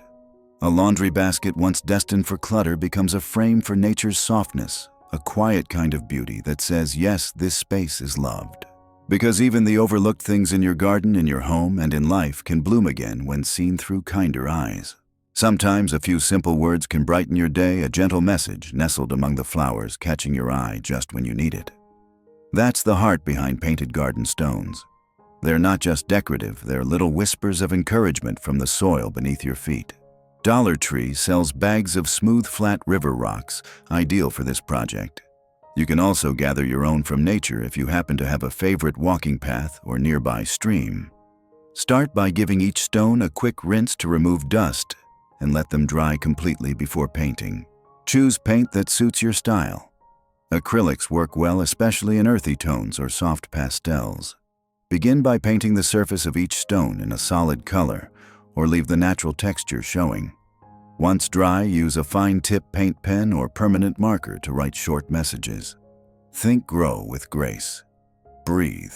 A laundry basket once destined for clutter becomes a frame for nature's softness, a quiet kind of beauty that says, yes, this space is loved. Because even the overlooked things in your garden, in your home, and in life can bloom again when seen through kinder eyes. Sometimes a few simple words can brighten your day, a gentle message nestled among the flowers catching your eye just when you need it. That's the heart behind painted garden stones. They're not just decorative, they're little whispers of encouragement from the soil beneath your feet. Dollar Tree sells bags of smooth, flat river rocks, ideal for this project. You can also gather your own from nature if you happen to have a favorite walking path or nearby stream. Start by giving each stone a quick rinse to remove dust and let them dry completely before painting. Choose paint that suits your style. Acrylics work well, especially in earthy tones or soft pastels. Begin by painting the surface of each stone in a solid color, or leave the natural texture showing. Once dry, use a fine-tip paint pen or permanent marker to write short messages. Think, grow with grace. Breathe.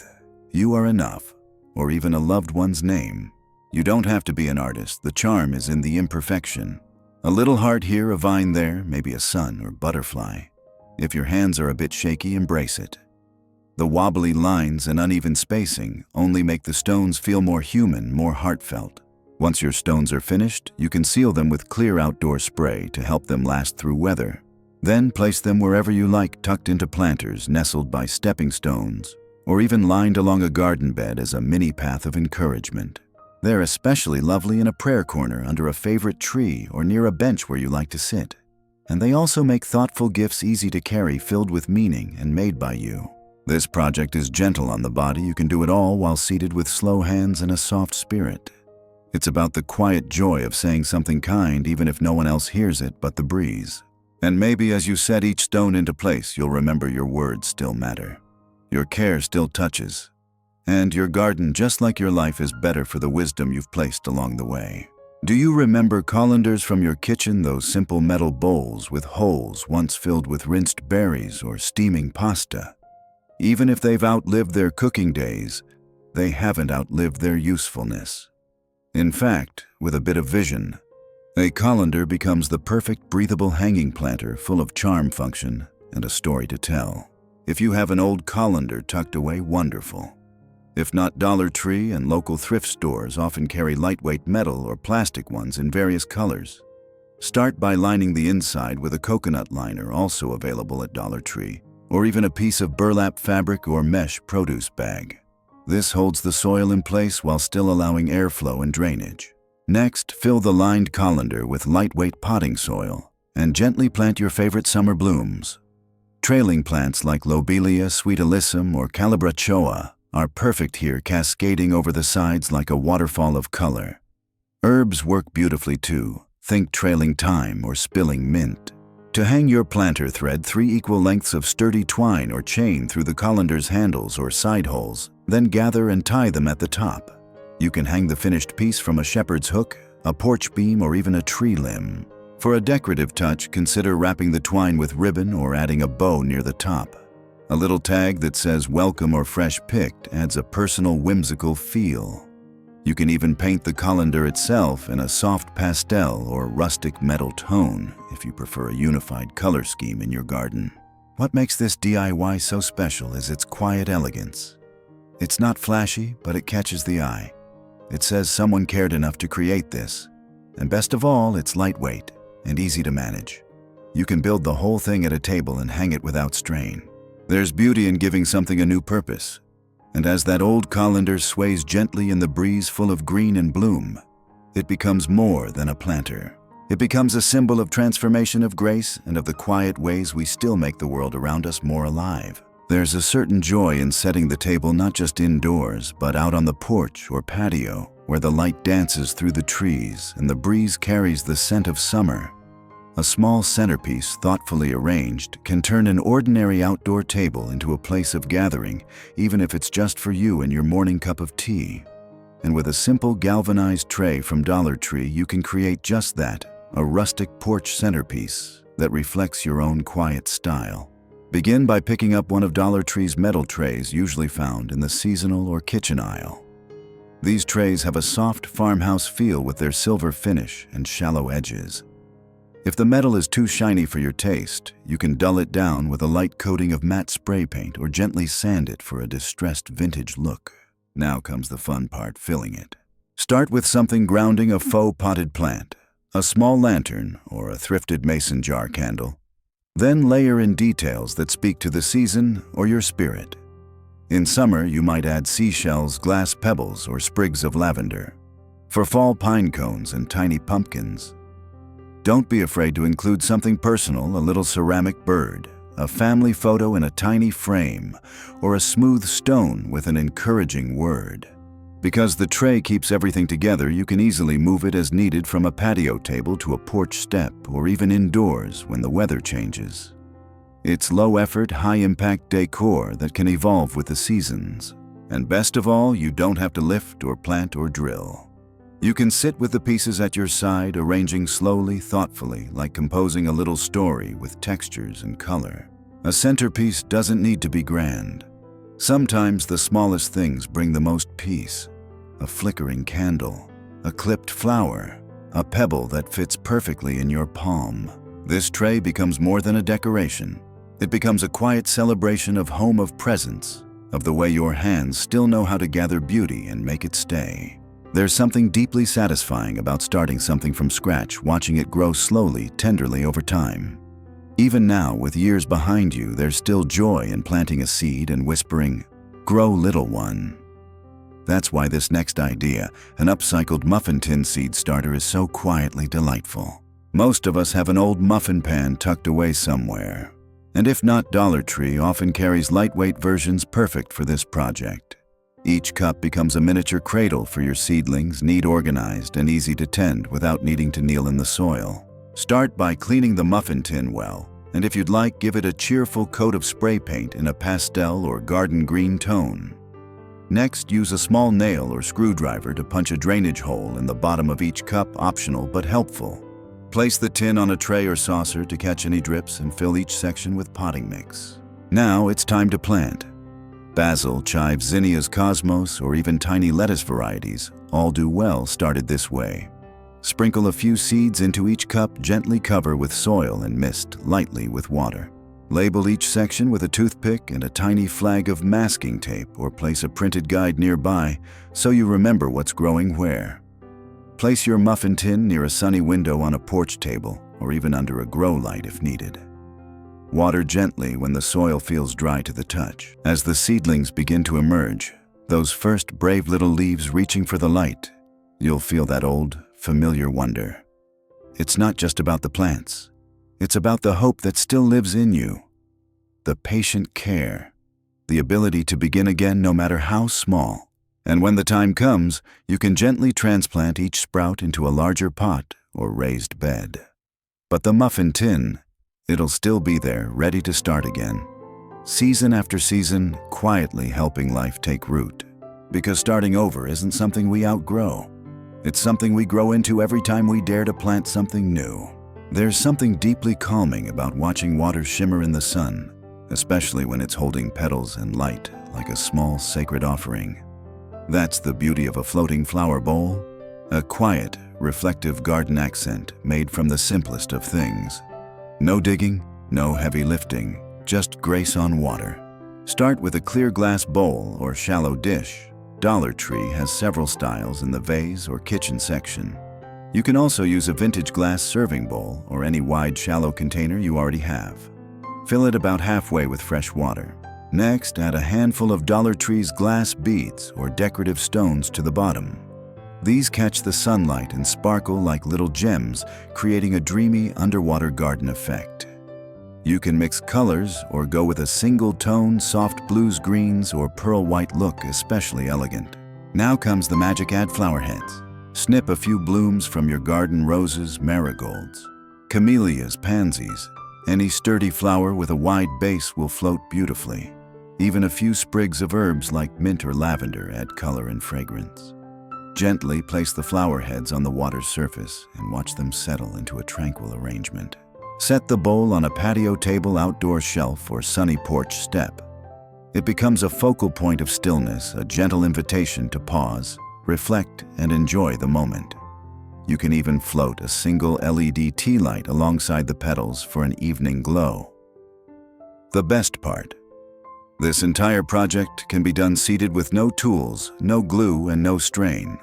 You are enough, or even a loved one's name. You don't have to be an artist. The charm is in the imperfection. A little heart here, a vine there, maybe a sun or butterfly. If your hands are a bit shaky, embrace it. The wobbly lines and uneven spacing only make the stones feel more human, more heartfelt. Once your stones are finished, you can seal them with clear outdoor spray to help them last through weather. Then place them wherever you like, tucked into planters, nestled by stepping stones, or even lined along a garden bed as a mini path of encouragement. They're especially lovely in a prayer corner, under a favorite tree, or near a bench where you like to sit. And they also make thoughtful gifts easy to carry, filled with meaning and made by you. This project is gentle on the body. You can do it all while seated with slow hands and a soft spirit. It's about the quiet joy of saying something kind, even if no one else hears it but the breeze. And maybe as you set each stone into place, you'll remember your words still matter. Your care still touches. And your garden, just like your life, is better for the wisdom you've placed along the way. Do you remember colanders from your kitchen, those simple metal bowls with holes once filled with rinsed berries or steaming pasta? Even if they've outlived their cooking days, they haven't outlived their usefulness. In fact, with a bit of vision, a colander becomes the perfect breathable hanging planter, full of charm, function, and a story to tell. If you have an old colander tucked away, wonderful. If not, Dollar Tree and local thrift stores often carry lightweight metal or plastic ones in various colors. Start by lining the inside with a coconut liner, also available at Dollar Tree, or even a piece of burlap fabric or mesh produce bag. This holds the soil in place while still allowing airflow and drainage. Next, fill the lined colander with lightweight potting soil and gently plant your favorite summer blooms. Trailing plants like lobelia, sweet alyssum, or calabrachoa are perfect here, cascading over the sides like a waterfall of color. Herbs work beautifully too. Think trailing thyme or spilling mint. To hang your planter, thread 3 equal lengths of sturdy twine or chain through the colander's handles or side holes, then gather and tie them at the top. You can hang the finished piece from a shepherd's hook, a porch beam, or even a tree limb. For a decorative touch, consider wrapping the twine with ribbon or adding a bow near the top. A little tag that says "Welcome" or "Fresh Picked" adds a personal, whimsical feel. You can even paint the colander itself in a soft pastel or rustic metal tone if you prefer a unified color scheme in your garden. What makes this DIY so special is its quiet elegance. It's not flashy, but it catches the eye. It says someone cared enough to create this. And best of all, it's lightweight and easy to manage. You can build the whole thing at a table and hang it without strain. There's beauty in giving something a new purpose. And as that old colander sways gently in the breeze full of green and bloom, it becomes more than a planter. It becomes a symbol of transformation, of grace, and of the quiet ways we still make the world around us more alive. There's a certain joy in setting the table not just indoors, but out on the porch or patio, where the light dances through the trees and the breeze carries the scent of summer. A small centerpiece, thoughtfully arranged, can turn an ordinary outdoor table into a place of gathering, even if it's just for you and your morning cup of tea. And with a simple galvanized tray from Dollar Tree, you can create just that, a rustic porch centerpiece that reflects your own quiet style. Begin by picking up one of Dollar Tree's metal trays, usually found in the seasonal or kitchen aisle. These trays have a soft farmhouse feel with their silver finish and shallow edges. If the metal is too shiny for your taste, you can dull it down with a light coating of matte spray paint or gently sand it for a distressed vintage look. Now comes the fun part, filling it. Start with something grounding: a faux potted plant, a small lantern, or a thrifted mason jar candle. Then layer in details that speak to the season or your spirit. In summer, you might add seashells, glass pebbles, or sprigs of lavender. For fall, pine cones and tiny pumpkins. Don't be afraid to include something personal: a little ceramic bird, a family photo in a tiny frame, or a smooth stone with an encouraging word. Because the tray keeps everything together, you can easily move it as needed, from a patio table to a porch step, or even indoors when the weather changes. It's low-effort, high-impact decor that can evolve with the seasons. And best of all, you don't have to lift or plant or drill. You can sit with the pieces at your side, arranging slowly, thoughtfully, like composing a little story with textures and color. A centerpiece doesn't need to be grand. Sometimes the smallest things bring the most peace. A flickering candle, a clipped flower, a pebble that fits perfectly in your palm. This tray becomes more than a decoration. It becomes a quiet celebration of home, of presence, of the way your hands still know how to gather beauty and make it stay. There's something deeply satisfying about starting something from scratch, watching it grow slowly, tenderly over time. Even now, with years behind you, there's still joy in planting a seed and whispering, "Grow, little one." That's why this next idea, an upcycled muffin tin seed starter, is so quietly delightful. Most of us have an old muffin pan tucked away somewhere. And if not, Dollar Tree often carries lightweight versions perfect for this project. Each cup becomes a miniature cradle for your seedlings, neat, organized, and easy to tend without needing to kneel in the soil. Start by cleaning the muffin tin well, and if you'd like, give it a cheerful coat of spray paint in a pastel or garden green tone. Next, use a small nail or screwdriver to punch a drainage hole in the bottom of each cup, optional but helpful. Place the tin on a tray or saucer to catch any drips and fill each section with potting mix. Now it's time to plant. Basil, chives, zinnias, cosmos, or even tiny lettuce varieties all do well started this way. Sprinkle a few seeds into each cup, gently cover with soil and mist lightly with water. Label each section with a toothpick and a tiny flag of masking tape, or place a printed guide nearby so you remember what's growing where. Place your muffin tin near a sunny window, on a porch table, or even under a grow light if needed. Water gently when the soil feels dry to the touch. As the seedlings begin to emerge, those first brave little leaves reaching for the light, you'll feel that old, familiar wonder. It's not just about the plants. It's about the hope that still lives in you. The patient care. The ability to begin again no matter how small. And when the time comes, you can gently transplant each sprout into a larger pot or raised bed. But the muffin tin, it'll still be there, ready to start again. Season after season, quietly helping life take root. Because starting over isn't something we outgrow. It's something we grow into every time we dare to plant something new. There's something deeply calming about watching water shimmer in the sun, especially when it's holding petals and light like a small sacred offering. That's the beauty of a floating flower bowl, a quiet, reflective garden accent made from the simplest of things. No digging, no heavy lifting, just grace on water. Start with a clear glass bowl or shallow dish. Dollar Tree has several styles in the vase or kitchen section. You can also use a vintage glass serving bowl or any wide, shallow container you already have. Fill it about halfway with fresh water. Next, add a handful of Dollar Tree's glass beads or decorative stones to the bottom. These catch the sunlight and sparkle like little gems, creating a dreamy underwater garden effect. You can mix colors or go with a single tone, soft blues, greens, or pearl white look, especially elegant. Now comes the magic. Add flower heads. Snip a few blooms from your garden: roses, marigolds, camellias, pansies. Any sturdy flower with a wide base will float beautifully. Even a few sprigs of herbs like mint or lavender add color and fragrance. Gently place the flower heads on the water's surface and watch them settle into a tranquil arrangement. Set the bowl on a patio table, outdoor shelf, or sunny porch step. It becomes a focal point of stillness, a gentle invitation to pause, reflect, and enjoy the moment. You can even float a single LED tea light alongside the petals for an evening glow. The best part: this entire project can be done seated with no tools, no glue, and no strain.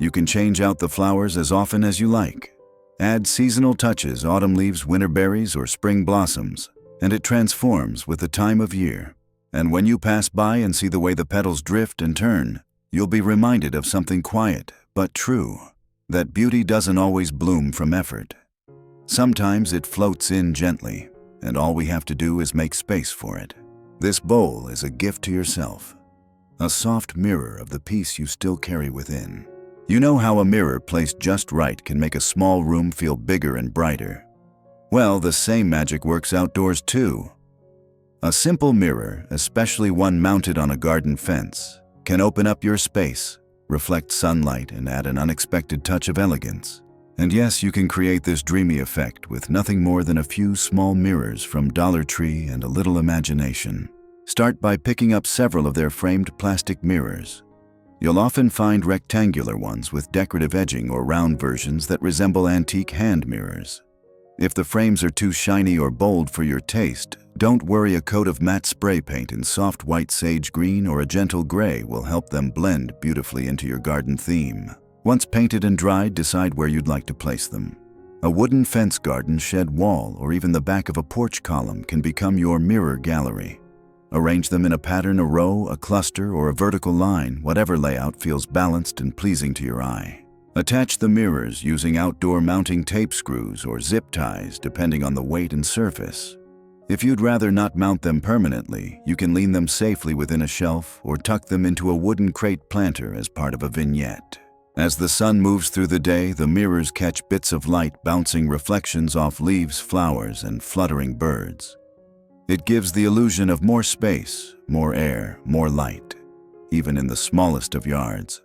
You can change out the flowers as often as you like. Add seasonal touches: autumn leaves, winter berries, or spring blossoms, and it transforms with the time of year. And when you pass by and see the way the petals drift and turn, you'll be reminded of something quiet but true: that beauty doesn't always bloom from effort. Sometimes it floats in gently, and all we have to do is make space for it. This bowl is a gift to yourself, a soft mirror of the peace you still carry within. You know how a mirror placed just right can make a small room feel bigger and brighter? Well, the same magic works outdoors too. A simple mirror, especially one mounted on a garden fence, can open up your space, reflect sunlight, and add an unexpected touch of elegance. And yes, you can create this dreamy effect with nothing more than a few small mirrors from Dollar Tree and a little imagination. Start by picking up several of their framed plastic mirrors. You'll often find rectangular ones with decorative edging or round versions that resemble antique hand mirrors. If the frames are too shiny or bold for your taste, don't worry. A coat of matte spray paint in soft white sage green or a gentle gray will help them blend beautifully into your garden theme. Once painted and dried, decide where you'd like to place them. A wooden fence, garden shed wall, or even the back of a porch column can become your mirror gallery. Arrange them in a pattern: a row, a cluster, or a vertical line. Whatever layout feels balanced and pleasing to your eye. Attach the mirrors using outdoor mounting tape screws or zip ties, depending on the weight and surface. If you'd rather not mount them permanently, you can lean them safely within a shelf or tuck them into a wooden crate planter as part of a vignette. As the sun moves through the day, the mirrors catch bits of light, bouncing reflections off leaves, flowers, and fluttering birds. It gives the illusion of more space, more air, more light, even in the smallest of yards.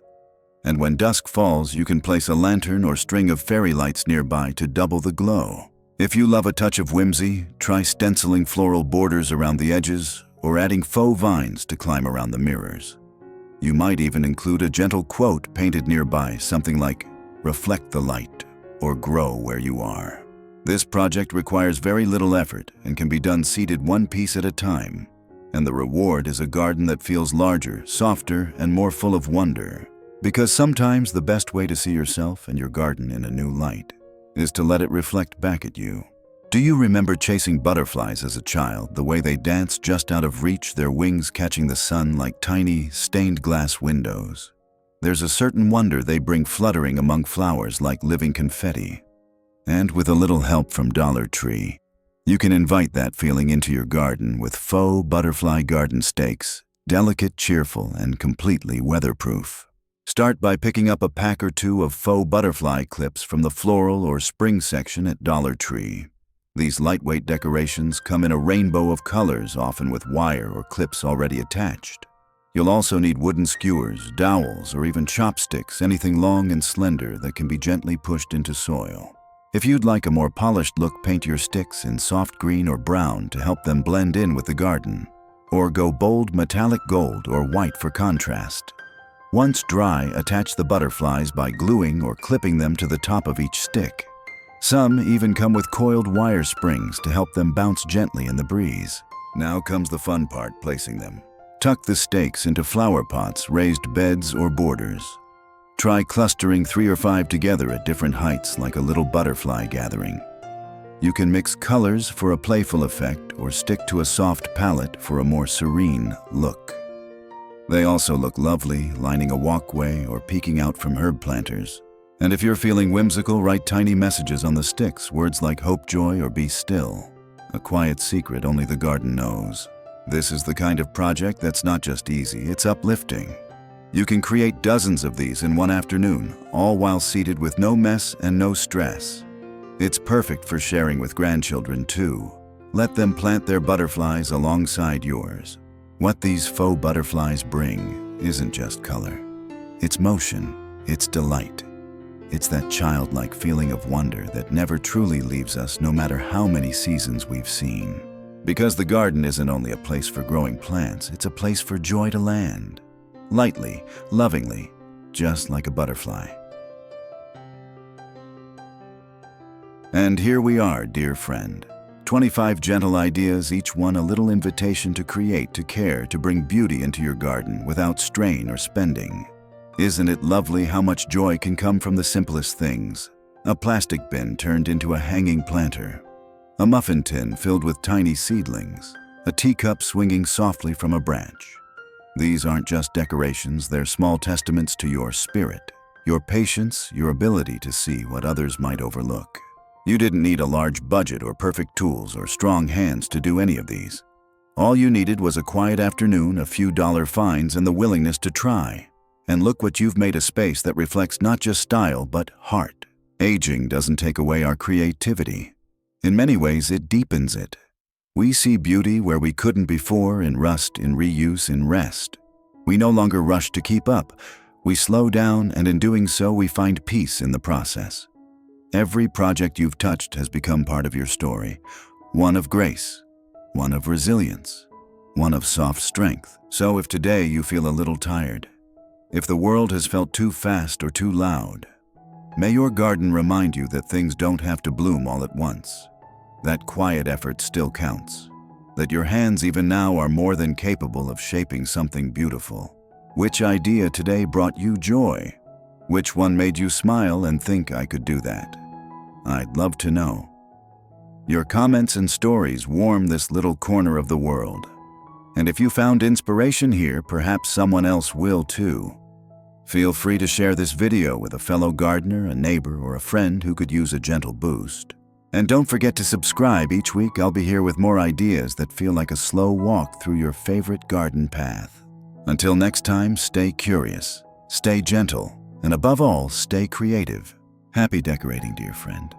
And when dusk falls, you can place a lantern or string of fairy lights nearby to double the glow. If you love a touch of whimsy, try stenciling floral borders around the edges or adding faux vines to climb around the mirrors. You might even include a gentle quote painted nearby, something like, "Reflect the light," or "Grow where you are." This project requires very little effort and can be done seated one piece at a time. And the reward is a garden that feels larger, softer, and more full of wonder. Because sometimes the best way to see yourself and your garden in a new light is to let it reflect back at you. Do you remember chasing butterflies as a child, the way they danced just out of reach, their wings catching the sun like tiny, stained glass windows? There's a certain wonder they bring fluttering among flowers like living confetti. And with a little help from Dollar Tree, you can invite that feeling into your garden with faux butterfly garden stakes, delicate, cheerful, and completely weatherproof. Start by picking up a pack or two of faux butterfly clips from the floral or spring section at Dollar Tree. These lightweight decorations come in a rainbow of colors, often with wire or clips already attached. You'll also need wooden skewers, dowels, or even chopsticks, anything long and slender that can be gently pushed into soil. If you'd like a more polished look, paint your sticks in soft green or brown to help them blend in with the garden. Or go bold metallic gold or white for contrast. Once dry, attach the butterflies by gluing or clipping them to the top of each stick. Some even come with coiled wire springs to help them bounce gently in the breeze. Now comes the fun part, placing them. Tuck the stakes into flower pots, raised beds, or borders. Try clustering 3 or 5 together at different heights like a little butterfly gathering. You can mix colors for a playful effect or stick to a soft palette for a more serene look. They also look lovely lining a walkway or peeking out from herb planters. And if you're feeling whimsical, write tiny messages on the sticks, words like hope, joy, or be still. A quiet secret only the garden knows. This is the kind of project that's not just easy, it's uplifting. You can create dozens of these in one afternoon, all while seated with no mess and no stress. It's perfect for sharing with grandchildren too. Let them plant their butterflies alongside yours. What these faux butterflies bring isn't just color. It's motion, it's delight. It's that childlike feeling of wonder that never truly leaves us no matter how many seasons we've seen. Because the garden isn't only a place for growing plants, it's a place for joy to land. Lightly, lovingly, just like a butterfly. And here we are, dear friend. 25 gentle ideas, each one a little invitation to create, to care, to bring beauty into your garden without strain or spending. Isn't it lovely how much joy can come from the simplest things? A plastic bin turned into a hanging planter. A muffin tin filled with tiny seedlings. A teacup swinging softly from a branch. These aren't just decorations, they're small testaments to your spirit, your patience, your ability to see what others might overlook. You didn't need a large budget or perfect tools or strong hands to do any of these. All you needed was a quiet afternoon, a few dollar finds, and the willingness to try. And look what you've made, a space that reflects not just style, but heart. Aging doesn't take away our creativity. In many ways, it deepens it. We see beauty where we couldn't before, in rust, in reuse, in rest. We no longer rush to keep up. We slow down, and in doing so, we find peace in the process. Every project you've touched has become part of your story. One of grace, one of resilience, one of soft strength. So if today you feel a little tired, if the world has felt too fast or too loud, may your garden remind you that things don't have to bloom all at once. That quiet effort still counts. That your hands even now are more than capable of shaping something beautiful. Which idea today brought you joy? Which one made you smile and think, I could do that? I'd love to know. Your comments and stories warm this little corner of the world. And if you found inspiration here, perhaps someone else will too. Feel free to share this video with a fellow gardener, a neighbor, or a friend who could use a gentle boost. And don't forget to subscribe. Each week I'll be here with more ideas that feel like a slow walk through your favorite garden path. Until next time, stay curious, stay gentle, and above all, stay creative. Happy decorating, dear friend.